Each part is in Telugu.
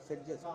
సెట్ చేసుకో.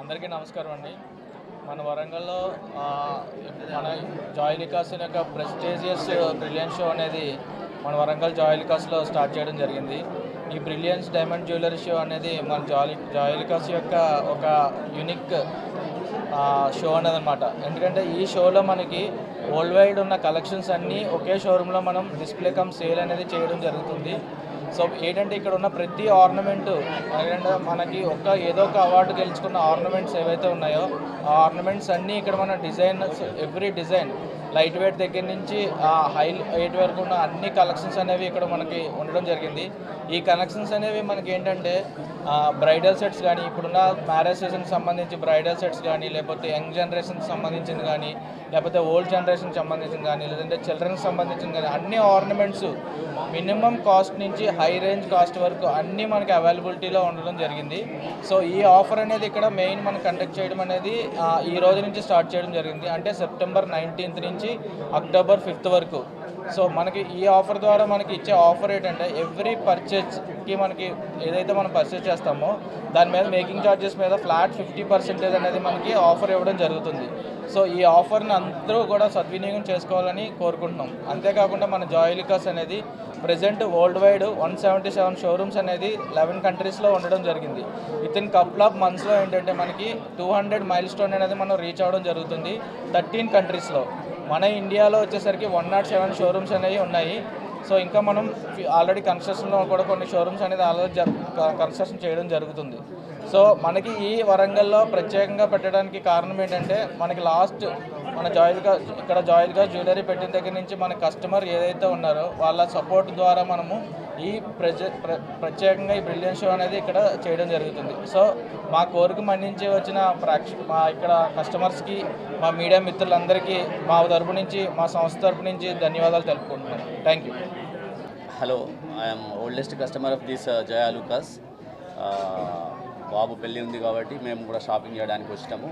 అందరికీ నమస్కారం అండి. మన వరంగల్లో మన జాయిలికాస్ యొక్క ప్రెస్టీజియస్ బ్రిలియన్స్ షో అనేది మన వరంగల్ జాయిలికాస్లో స్టార్ట్ చేయడం జరిగింది. ఈ బ్రిలియన్స్ డైమండ్ జ్యువెలరీ షో అనేది మన జాయిలికాస్ యొక్క ఒక యూనిక్ షో అనేది అనమాట. ఎందుకంటే ఈ షోలో మనకి వరల్డ్ వైడ్ ఉన్న కలెక్షన్స్ అన్నీ ఒకే షోరూంలో మనం డిస్ప్లే కమ్ సేల్ అనేది చేయడం జరుగుతుంది. సో ఏంటంటే ఇక్కడ ఉన్న ప్రతి ఆర్నమెంటు ఏంటంటే మనకి ఏదో ఒక అవార్డు గెలుచుకున్న ఆర్నమెంట్స్ ఏవైతే ఉన్నాయో ఆ ఆర్నమెంట్స్ అన్నీ ఇక్కడ మన designs every design light weight దగ్గర నుంచి హై వెయిట్ వరకు ఉన్న అన్ని కలెక్షన్స్ అనేవి ఇక్కడ మనకి ఉండడం జరిగింది. ఈ కలెక్షన్స్ అనేవి మనకి ఏంటంటే బ్రైడల్ సెట్స్ కానీ, ఇప్పుడున్న మ్యారేజ్ సీజన్కి సంబంధించి బ్రైడల్ సెట్స్ కానీ, లేకపోతే యంగ్ జనరేషన్కి సంబంధించింది కానీ, లేకపోతే ఓల్డ్ జనరేషన్కి సంబంధించింది కానీ, లేదంటే చిల్డ్రన్కి సంబంధించింది కానీ అన్ని ఆర్నమెంట్స్ మినిమం కాస్ట్ నుంచి హై రేంజ్ కాస్ట్ వరకు అన్నీ మనకి అవైలబిలిటీలో ఉండడం జరిగింది. సో ఈ ఆఫర్ అనేది ఇక్కడ మెయిన్ మనం కండక్ట్ చేయడం అనేది ఈ రోజు నుంచి స్టార్ట్ చేయడం జరిగింది. అంటే సెప్టెంబర్ 19th నుంచి అక్టోబర్ 5th వరకు. సో మనకి ఈ ఆఫర్ ద్వారా మనకి ఇచ్చే ఆఫర్ ఏంటంటే ఎవ్రీ పర్చేజ్కి మనకి ఏదైతే మనం పర్చేజ్ చేస్తామో దాని మీద మేకింగ్ ఛార్జెస్ మీద ఫ్లాట్ 50% అనేది మనకి ఆఫర్ ఇవ్వడం జరుగుతుంది. సో ఈ ఆఫర్ని అందరూ కూడా సద్వినియోగం చేసుకోవాలని కోరుకుంటున్నాం. అంతేకాకుండా మన జాయిలికాస్ అనేది ప్రజెంట్ వరల్డ్ వైడ్ 177 షోరూమ్స్ అనేది 11 కంట్రీస్లో ఉండడం జరిగింది. విత్ ఇన్ కపుల్ ఆఫ్ మంత్స్లో ఏంటంటే మనకి 200 మైల్ స్టోన్ అనేది మనం రీచ్ అవ్వడం జరుగుతుంది 13 కంట్రీస్లో. మన ఇండియాలో వచ్చేసరికి 107 షోరూమ్స్ అనేవి ఉన్నాయి. సో ఇంకా మనం ఆల్రెడీ కన్స్ట్రక్షన్లో కూడా కొన్ని షోరూమ్స్ అనేది ఆల్రెడీ కన్స్ట్రక్షన్ చేయడం జరుగుతుంది. సో మనకి ఈ వరంగల్లో ప్రత్యేకంగా పెట్టడానికి కారణం ఏంటంటే మనకి లాస్ట్ మన జాయిలికాస్ జ్యువెలరీ పెట్టిన దగ్గర నుంచి మన కస్టమర్ ఏదైతే ఉన్నారో వాళ్ళ సపోర్ట్ ద్వారా మనము ఈ ప్రత్యేకంగా ఈ బ్రిలియన్స్ షో అనేది ఇక్కడ చేయడం జరుగుతుంది. సో మా కోరిక మన్నించి వచ్చిన మా ఇక్కడ కస్టమర్స్కి, మా మీడియా మిత్రులందరికీ మా తరపు నుంచి, మా సంస్థ తరపు నుంచి ధన్యవాదాలు తెలుపుకుంటున్నాను. Thank you. Hello, I'm oldest customer of this Joyalukkas. బాబు పెళ్ళి ఉంది కాబట్టి మేము కూడా షాపింగ్ చేయడానికి వచ్చాము.